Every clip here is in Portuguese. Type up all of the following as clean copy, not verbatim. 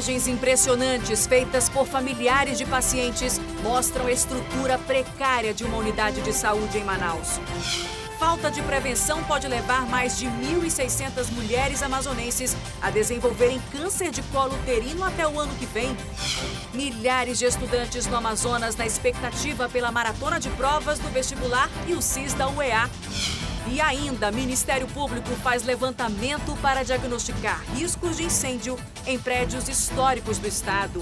Imagens impressionantes feitas por familiares de pacientes mostram a estrutura precária de uma unidade de saúde em Manaus. Falta de prevenção pode levar mais de 1.600 mulheres amazonenses a desenvolverem câncer de colo uterino até o ano que vem. Milhares de estudantes no Amazonas na expectativa pela maratona de provas do vestibular e o CIS da UEA. E ainda, Ministério Público faz levantamento para diagnosticar riscos de incêndio em prédios históricos do estado.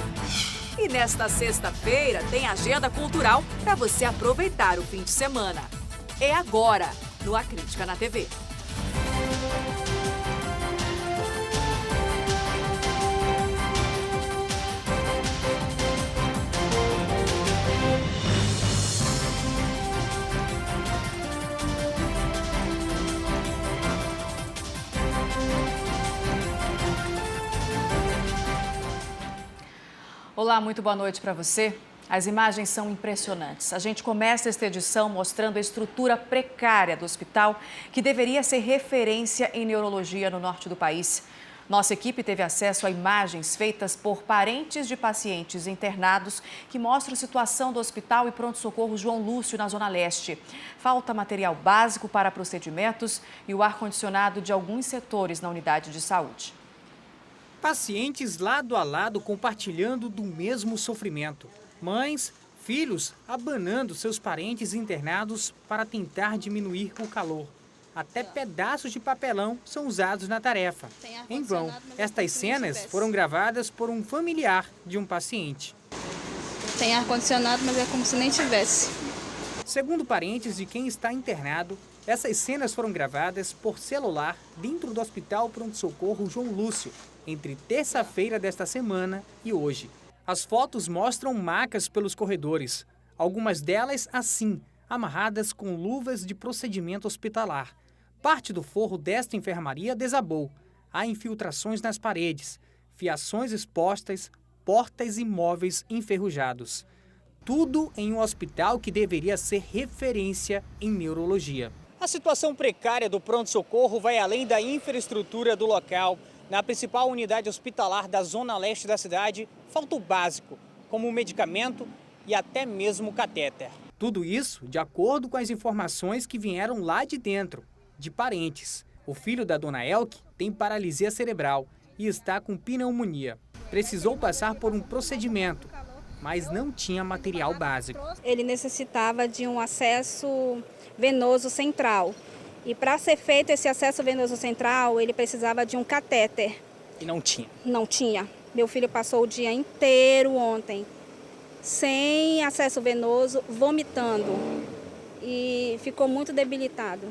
E nesta sexta-feira tem agenda cultural para você aproveitar o fim de semana. É agora, no A Crítica na TV. Olá, muito boa noite para você. As imagens são impressionantes. A gente começa esta edição mostrando a estrutura precária do hospital, que deveria ser referência em neurologia no norte do país. Nossa equipe teve acesso a imagens feitas por parentes de pacientes internados que mostram a situação do hospital e pronto-socorro João Lúcio, na Zona Leste. Falta material básico para procedimentos e o ar-condicionado de alguns setores na unidade de saúde. Pacientes lado a lado compartilhando do mesmo sofrimento. Mães, filhos abanando seus parentes internados para tentar diminuir o calor. Até pedaços de papelão são usados na tarefa. Em vão, estas cenas foram gravadas por um familiar de um paciente. Tem ar-condicionado, mas é como se nem tivesse. Segundo parentes de quem está internado, essas cenas foram gravadas por celular dentro do Hospital Pronto-Socorro João Lúcio, entre terça-feira desta semana e hoje. As fotos mostram macas pelos corredores, algumas delas assim, amarradas com luvas de procedimento hospitalar. Parte do forro desta enfermaria desabou. Há infiltrações nas paredes, fiações expostas, portas e móveis enferrujados. Tudo em um hospital que deveria ser referência em neurologia. A situação precária do pronto-socorro vai além da infraestrutura do local. Na principal unidade hospitalar da zona leste da cidade, falta o básico, como o medicamento e até mesmo o catéter. Tudo isso de acordo com as informações que vieram lá de dentro, de parentes. O filho da dona Elke tem paralisia cerebral e está com pneumonia. Precisou passar por um procedimento, mas não tinha material básico. Ele necessitava de um acesso venoso central. E para ser feito esse acesso venoso central, ele precisava de um catéter. E não tinha? Não tinha. Meu filho passou o dia inteiro ontem, sem acesso venoso, vomitando. E ficou muito debilitado.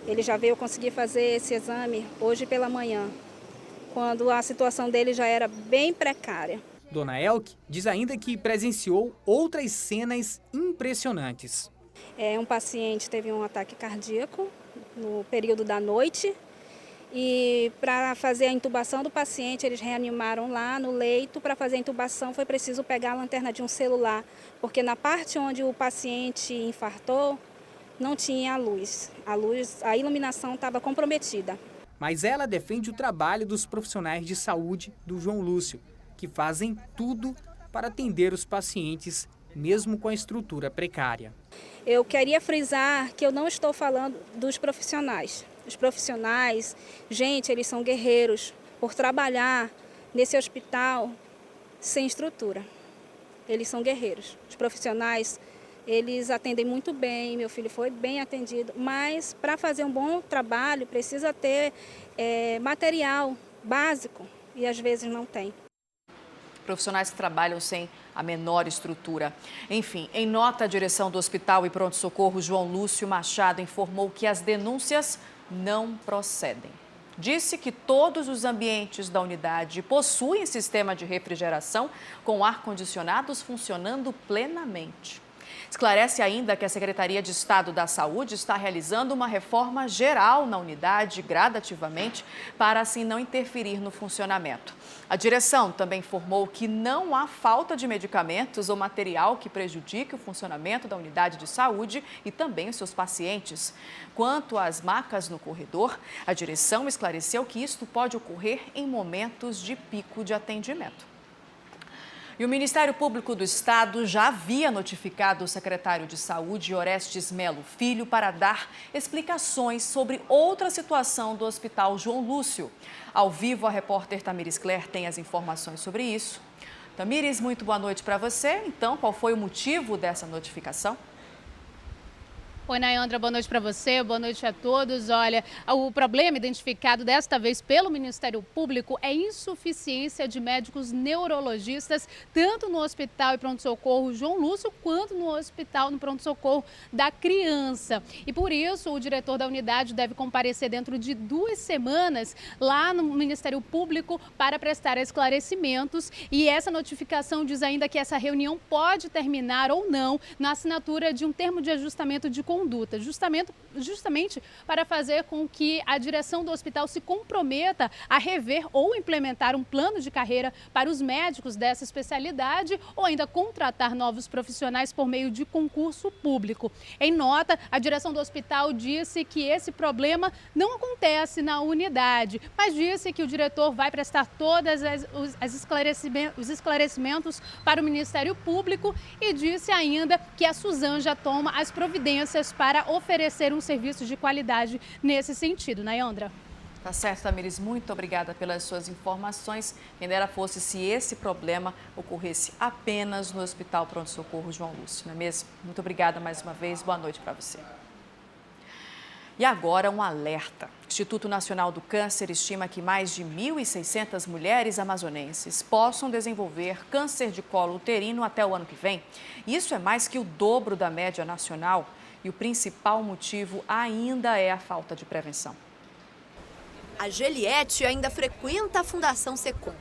Ele já veio conseguir fazer esse exame hoje pela manhã, quando a situação dele já era bem precária. Dona Elke diz ainda que presenciou outras cenas impressionantes. Um paciente teve um ataque cardíaco no período da noite e para fazer a intubação do paciente, eles reanimaram lá no leito. Para fazer a intubação foi preciso pegar a lanterna de um celular, porque na parte onde o paciente infartou não tinha luz. A iluminação estava comprometida. Mas ela defende o trabalho dos profissionais de saúde do João Lúcio, que fazem tudo para atender os pacientes, mesmo com a estrutura precária. Eu queria frisar que eu não estou falando dos profissionais. Os profissionais, gente, eles são guerreiros por trabalhar nesse hospital sem estrutura. Eles são guerreiros. Os profissionais, eles atendem muito bem, meu filho foi bem atendido, mas para fazer um bom trabalho precisa ter material básico e às vezes não tem. Profissionais que trabalham sem a menor estrutura. Enfim, em nota, a direção do Hospital e Pronto-Socorro João Lúcio Machado informou que as denúncias não procedem. Disse que todos os ambientes da unidade possuem sistema de refrigeração com ar-condicionados funcionando plenamente. Esclarece ainda que a Secretaria de Estado da Saúde está realizando uma reforma geral na unidade gradativamente para assim não interferir no funcionamento. A direção também informou que não há falta de medicamentos ou material que prejudique o funcionamento da unidade de saúde e também os seus pacientes. Quanto às macas no corredor, a direção esclareceu que isto pode ocorrer em momentos de pico de atendimento. E o Ministério Público do Estado já havia notificado o secretário de Saúde, Orestes Melo Filho, para dar explicações sobre outra situação do Hospital João Lúcio. Ao vivo, a repórter Tamires Cler tem as informações sobre isso. Tamires, muito boa noite para você. Então, qual foi o motivo dessa notificação? Oi, Nayandra, boa noite para você, boa noite a todos. Olha, o problema identificado desta vez pelo Ministério Público é insuficiência de médicos neurologistas, tanto no Hospital e Pronto-Socorro João Lúcio, quanto no Hospital no Pronto-Socorro da Criança. E por isso, o diretor da unidade deve comparecer dentro de 2 semanas lá no Ministério Público para prestar esclarecimentos. E essa notificação diz ainda que essa reunião pode terminar ou não na assinatura de um termo de ajustamento de conduta, justamente para fazer com que a direção do hospital se comprometa a rever ou implementar um plano de carreira para os médicos dessa especialidade ou ainda contratar novos profissionais por meio de concurso público. Em nota, a direção do hospital disse que esse problema não acontece na unidade, mas disse que o diretor vai prestar todos os esclarecimentos para o Ministério Público e disse ainda que a Suzan já toma as providências para oferecer um serviço de qualidade nesse sentido, Nayandra. Tá certo, Tamires, muito obrigada pelas suas informações. Quem dera fosse se esse problema ocorresse apenas no Hospital Pronto-Socorro João Lúcio, não é mesmo? Muito obrigada mais uma vez, boa noite para você. E agora um alerta. O Instituto Nacional do Câncer estima que mais de 1.600 mulheres amazonenses possam desenvolver câncer de colo uterino até o ano que vem. Isso é mais que o dobro da média nacional. E o principal motivo ainda é a falta de prevenção. A Geliette ainda frequenta a Fundação Secom,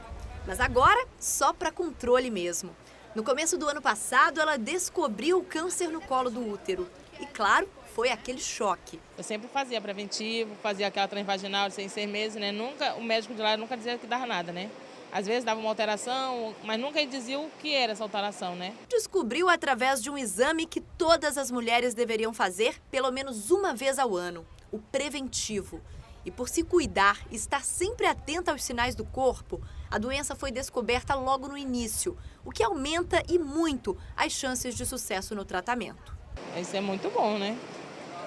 mas agora só para controle mesmo. No começo do ano passado, ela descobriu o câncer no colo do útero. E claro, foi aquele choque. Eu sempre fazia preventivo, fazia aquela transvaginal de 6 meses, né? O médico de lá nunca dizia que dava nada, né? Às vezes dava uma alteração, mas nunca dizia o que era essa alteração, né? Descobriu através de um exame que todas as mulheres deveriam fazer pelo menos uma vez ao ano, o preventivo. E por se cuidar e estar sempre atenta aos sinais do corpo, a doença foi descoberta logo no início, o que aumenta e muito as chances de sucesso no tratamento. Isso é muito bom, né?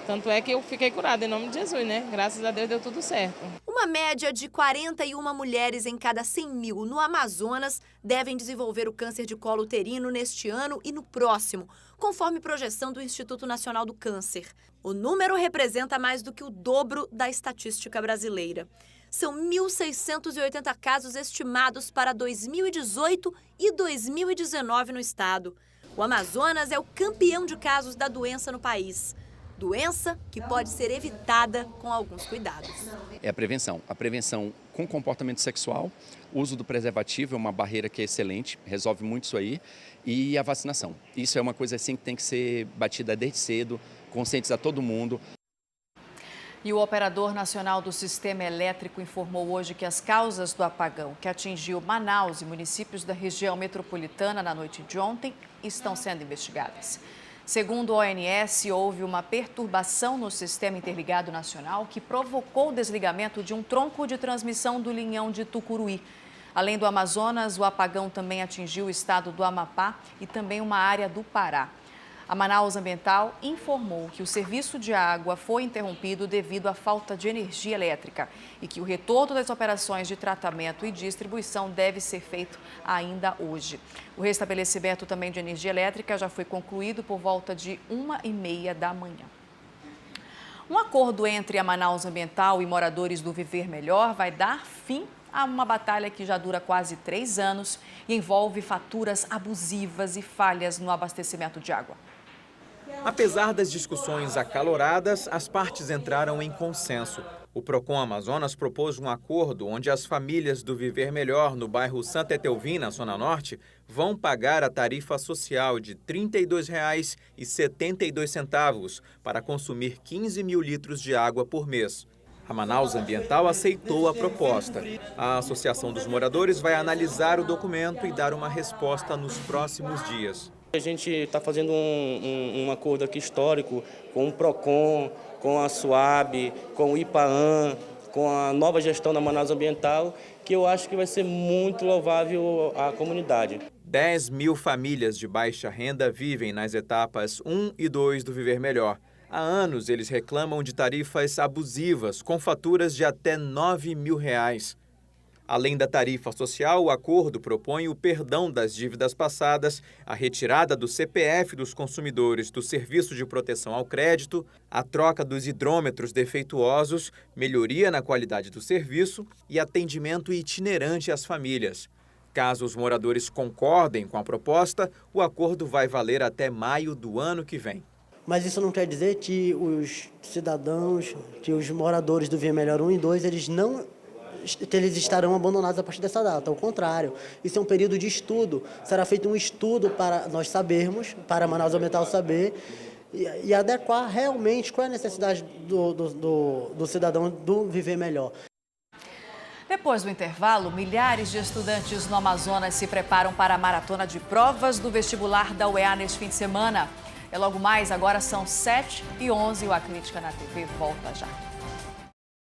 Tanto é que eu fiquei curada em nome de Jesus, né? Graças a Deus deu tudo certo. Uma média de 41 mulheres em cada 100 mil no Amazonas devem desenvolver o câncer de colo uterino neste ano e no próximo, conforme projeção do Instituto Nacional do Câncer. O número representa mais do que o dobro da estatística brasileira. São 1.680 casos estimados para 2018 e 2019 no estado. O Amazonas é o campeão de casos da doença no país. Doença que pode ser evitada com alguns cuidados. É a prevenção com comportamento sexual, o uso do preservativo é uma barreira que é excelente, resolve muito isso aí, e a vacinação. Isso é uma coisa assim que tem que ser batida desde cedo, conscientizar todo mundo. E o operador nacional do sistema elétrico informou hoje que as causas do apagão que atingiu Manaus e municípios da região metropolitana na noite de ontem estão sendo investigadas. Segundo o ONS, houve uma perturbação no Sistema Interligado Nacional que provocou o desligamento de um tronco de transmissão do linhão de Tucuruí. Além do Amazonas, o apagão também atingiu o estado do Amapá e também uma área do Pará. A Manaus Ambiental informou que o serviço de água foi interrompido devido à falta de energia elétrica e que o retorno das operações de tratamento e distribuição deve ser feito ainda hoje. O restabelecimento também de energia elétrica já foi concluído por volta de 1h30 da manhã. Um acordo entre a Manaus Ambiental e moradores do Viver Melhor vai dar fim a uma batalha que já dura quase 3 anos e envolve faturas abusivas e falhas no abastecimento de água. Apesar das discussões acaloradas, as partes entraram em consenso. O Procon Amazonas propôs um acordo onde as famílias do Viver Melhor, no bairro Santa Etelvina, Zona Norte, vão pagar a tarifa social de R$ 32,72 para consumir 15 mil litros de água por mês. A Manaus Ambiental aceitou a proposta. A Associação dos Moradores vai analisar o documento e dar uma resposta nos próximos dias. A gente está fazendo um acordo aqui histórico com o Procon, com a SUAB, com o IPAAN, com a nova gestão da Manaus Ambiental, que eu acho que vai ser muito louvável à comunidade. 10 mil famílias de baixa renda vivem nas etapas 1 e 2 do Viver Melhor. Há anos eles reclamam de tarifas abusivas, com faturas de até R$ 9 mil. Além da tarifa social, o acordo propõe o perdão das dívidas passadas, a retirada do CPF dos consumidores do Serviço de Proteção ao Crédito, a troca dos hidrômetros defeituosos, melhoria na qualidade do serviço e atendimento itinerante às famílias. Caso os moradores concordem com a proposta, o acordo vai valer até maio do ano que vem. Mas isso não quer dizer que os cidadãos, que os moradores do Viver Melhor 1 e 2, que eles estarão abandonados a partir dessa data. Ao contrário, isso é um período de estudo. Será feito um estudo para nós sabermos, para a Manaus Ambiental saber e adequar realmente qual é a necessidade do cidadão do Viver Melhor. Depois do intervalo, milhares de estudantes no Amazonas se preparam para a maratona de provas do vestibular da UEA neste fim de semana. É logo mais, agora são 7h11 e o A Crítica na TV volta já.